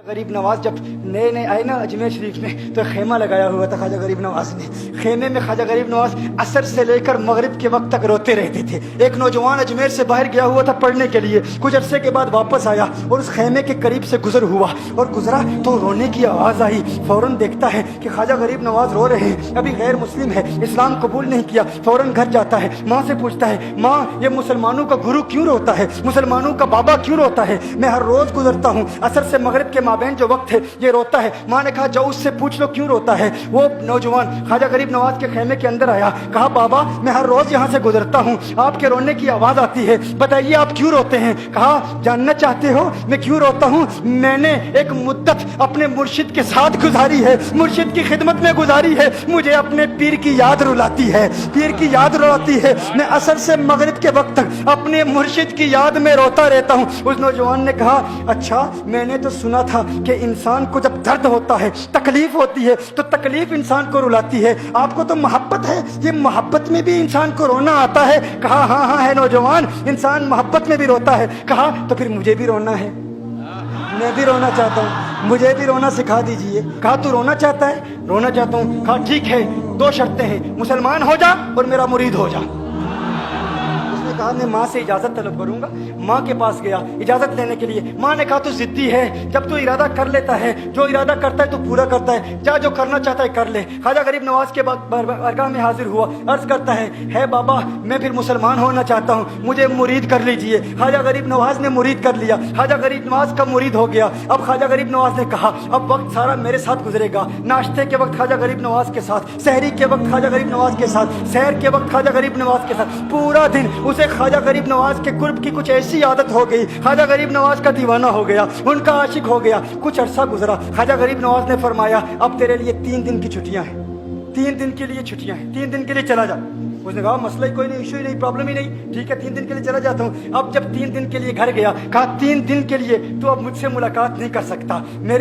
غریب نواز جب نئے نئے آئے نا اجمیر شریف میں تو خیمہ لگایا ہوا تھا خواجہ غریب نواز نے. خیمے میں خواجہ غریب نواز عصر سے لے کر مغرب کے وقت تک روتے رہتے تھے. ایک نوجوان اجمیر سے باہر گیا ہوا تھا پڑھنے کے لیے, کچھ عرصے کے بعد واپس آیا اور اس خیمے کے قریب سے گزر ہوا اور گزرا تو رونے کی آواز آئی. فوراً دیکھتا ہے کہ خواجہ غریب نواز رو رہے ہیں, ابھی غیر مسلم ہے, اسلام قبول نہیں کیا. فوراً گھر جاتا ہے, ماں سے پوچھتا ہے, ماں یہ مسلمانوں کا گرو کیوں روتا ہے, مسلمانوں کا بابا کیوں روتا ہے؟ میں ہر روز گزرتا ہوں, عصر سے مغرب کے مابین جو وقت ہے یہ روتا ہے. ماں نے کہا جاؤ اس سے پوچھ لو کیوں روتا ہے. وہ نوجوان خواجہ غریب نواز کے خیمے کے اندر آیا, کہا بابا میں ہر روز یہاں سے گزرتا ہوں, آپ کے رونے کی آواز آتی ہے, بتائیے آپ کیوں روتے ہیں؟ کہا جاننا چاہتے ہو میں کیوں روتا ہوں؟ میں نے ایک مدت اپنے مرشد کے ساتھ گزاری ہے, مرشد کی خدمت میں گزاری ہے, مجھے اپنے پیر کی یاد رلاتی ہے, پیر کی یاد رلاتی ہے. میں عصر سے مغرب کے وقت تک اپنے مرشد کی یاد میں روتا رہتا ہوں. اس نوجوان نے کہا اچھا میں نے تو سنا تھا کہ انسان کو جب درد ہوتا ہے, تکلیف ہوتی ہے تو تکلیف انسان کو رلاتی ہے, آپ کو تو محبت ہے, یہ محبت میں بھی انسان کو رونا آتا ہے؟ کہا ہاں ہاں ہے نوجوان, انسان محبت میں بھی روتا ہے. کہا تو پھر مجھے بھی رونا ہے, میں بھی رونا چاہتا ہوں, مجھے بھی رونا سکھا دیجئے. کہا تو رونا چاہتا ہے؟ رونا چاہتا ہوں. کہا ٹھیک ہے, دو شرطیں ہیں, مسلمان ہو جا اور میرا مرید ہو جا. کہا میں ماں سے اجازت طلب کروں گا. ماں کے پاس گیا اجازت لینے کے لیے. ماں نے کہا تو ضدی ہے, جب تو ارادہ کر لیتا ہے, جو ارادہ کرتا ہے تو پورا کرتا ہے, جا جو کرنا چاہتا ہے کر لے. خواجہ غریب نواز کے بارگاہ میں حاضر ہوا, عرض کرتا ہے بابا میں پھر مسلمان ہونا چاہتا ہوں, مجھے مرید کر لیجئے. خواجہ غریب نواز نے مرید کر لیا, خواجہ غریب نواز کا مرید ہو گیا. اب خواجہ غریب نواز نے کہا اب وقت سارا میرے ساتھ گزرے گا, ناشتے کے وقت خواجہ غریب نواز کے ساتھ, سحری کے وقت خواجہ غریب نواز کے ساتھ, سحر کے وقت خواجہ غریب نواز کے ساتھ, پورا دن اسے خواجہ غریب نواز کے قرب کی کچھ ایسی عادت ہو گئی, خواجہ غریب نواز کا دیوانہ ہو گیا, ان کا عاشق ہو گیا. کچھ عرصہ گزرا, خواجہ غریب نواز نے فرمایا اب تیرے لیے 3 دن کی چھٹیاں ہیں, 3 دن کے لیے چھٹیاں ہیں, 3 دن کے لیے چلا جا. اس نے کہا مسئلہ ہی کوئی نہیں, ایشو ہی نہیں, پرابلم ہی نہیں, ٹھیک ہے 3 دن کے لیے چلا جاتا ہوں. اب جب 3 دن کے لیے گھر گیا, کہا 3 دن کے لیے تو اب مجھ سے ملاقات نہیں کر سکتا,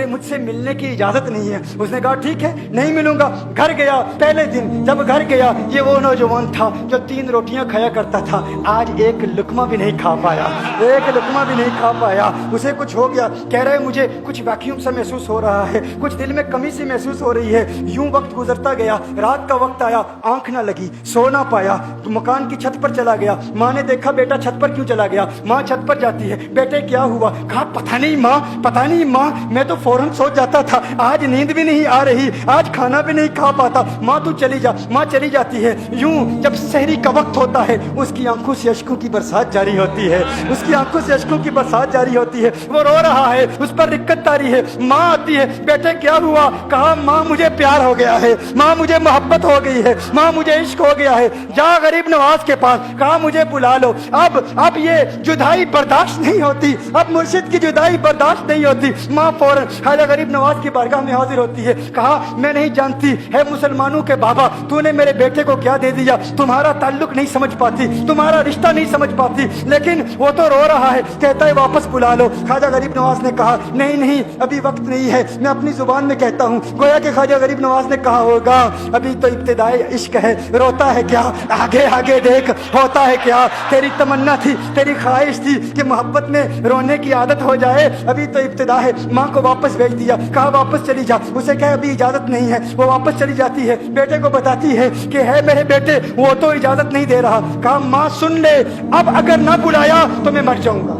مجھ سے ملنے کی اجازت نہیں ہے. اس نے کہا ٹھیک ہے نہیں ملوں گا. گھر گیا, پہلے دن جب گھر گیا یہ وہ نوجوان تھا جو 3 روٹیاں کھایا کرتا تھا, آج ایک لقمہ بھی نہیں کھا پایا, ایک لقمہ بھی نہیں کھا پایا. اسے کچھ ہو گیا, کہہ رہے مجھے کچھ ویکیوم سا محسوس ہو رہا ہے, کچھ دل میں کمی سی محسوس ہو رہی ہے. یوں وقت گزرتا گیا, رات کا وقت آیا, آنکھ نہ لگی, سو نہ پایا, مکان کی چھت پر چلا گیا. ماں نے دیکھا بیٹا چھت پر کیوں چلا گیا؟ ماں چھت پر جاتی ہے, بیٹے کیا ہوا؟ کہا پتہ نہیں ماں, پتہ نہیں ماں, میں تو فوراً سو جاتا تھا, آج نیند بھی نہیں آ رہی, آج کھانا بھی نہیں کھا پاتا. ماں تو چلی جا. ماں چلی جاتی ہے. یوں جب سحری کا وقت ہوتا ہے اس کی آنکھوں سے اشکوں کی برسات جاری ہوتی ہے, اس کی آنکھوں سے اشکوں کی برسات جاری ہوتی ہے. وہ رو رہا ہے, اس پر رکت تاری ہے. ماں آتی ہے, بیٹے کیا ہوا؟ کہا ماں مجھے پیار ہو گیا ہے, ماں مجھے محبت ہو گئی ہے, ماں مجھے عشق ہو گیا ہے. جا غریب نواز کے پاس, کہا مجھے بلا لو. اب یہ جدائی برداشت نہیں ہوتی, اب مرشد کی جدائی برداشت نہیں ہوتی. ماں فوراً خواجہ غریب نواز کی بارگاہ میں حاضر ہوتی ہے. کہا میں نہیں جانتی ہے مسلمانوں کے بابا, تو نے میرے بیٹے کو کیا دے دیا, تمہارا تعلق نہیں سمجھ پاتی, تمہارا رشتہ نہیں سمجھ پاتی, لیکن وہ تو رو رہا ہے, کہتا ہے واپس بلا لو. خواجہ غریب نواز نے کہا نہیں ابھی وقت نہیں ہے, میں اپنی زبان میں کہتا ہوں. گویا کہ خواجہ غریب نواز نے کہا ہوگا ابھی تو ابتدائی عشق ہے, روتا ہے کیا, آگے دیکھ ہوتا ہے کیا. تیری تمنا تھی, تیری خواہش تھی کہ محبت میں رونے کی عادت ہو جائے, ابھی تو ابتدا ہے. ماں کو واپس بھیج دیا, کہا واپس چلی جا. اسے کہا ابھی اجازت نہیں ہے, وہ واپس چلی جاتی ہے. بیٹے کو بتاتی ہے کہ ہے میرے بیٹے, وہ تو اجازت نہیں دے رہا. کہا ماں سن لے, اب اگر نہ بلایا تو میں مر جاؤں گا,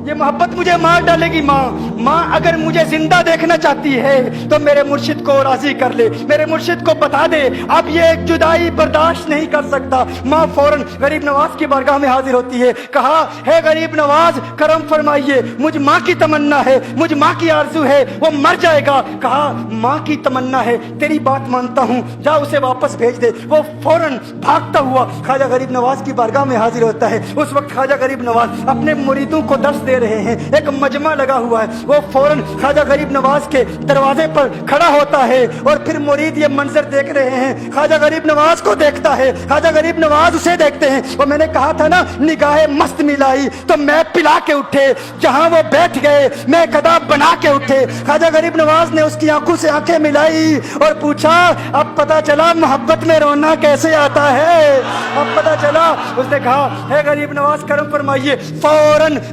یہ محبت مجھے مار ڈالے گی. ماں اگر مجھے زندہ دیکھنا چاہتی ہے تو میرے مرشد کو راضی کر لے, میرے مرشد کو بتا دے اب یہ جدائی برداشت نہیں کر سکتا. ماں فوراً غریب نواز کی بارگاہ میں حاضر ہوتی ہے. کہا ہے غریب نواز کرم فرمائیے, مجھ ماں کی تمنا ہے, مجھ ماں کی آرزو ہے, وہ مر جائے گا. کہا ماں کی تمنا ہے, تیری بات مانتا ہوں, جا اسے واپس بھیج دے. وہ فوراً بھاگتا ہوا خواجہ غریب نواز کی بارگاہ میں حاضر ہوتا ہے. اس وقت خواجہ غریب نواز اپنے مریدوں کو درس دے رہے ہیں, ایک مجمع لگا ہوا ہے. وہ فوراً خواجہ غریب نواز کے دروازے پر کھڑا ہوتا ہے اور پھر مرید یہ منظر دیکھ رہے ہیں. خواجہ غریب نواز کو دیکھتا ہے, خواجہ غریب نواز اسے دیکھتے ہیں. اور میں نے کہا تھا نا نگاہ مست ملائی تو میں پلا کے اٹھے, جہاں وہ بیٹھ گئے میں قدا بنا کے اٹھے. خواجہ غریب نواز نے اس کی آنکھوں سے آنکھیں ملائی اور پوچھا اب پتا چلا محبت میں رونا کیسے آتا ہے, اب پتا چلا. اس نے کہا ہے غریب نواز کرم فرمائیے. فوراً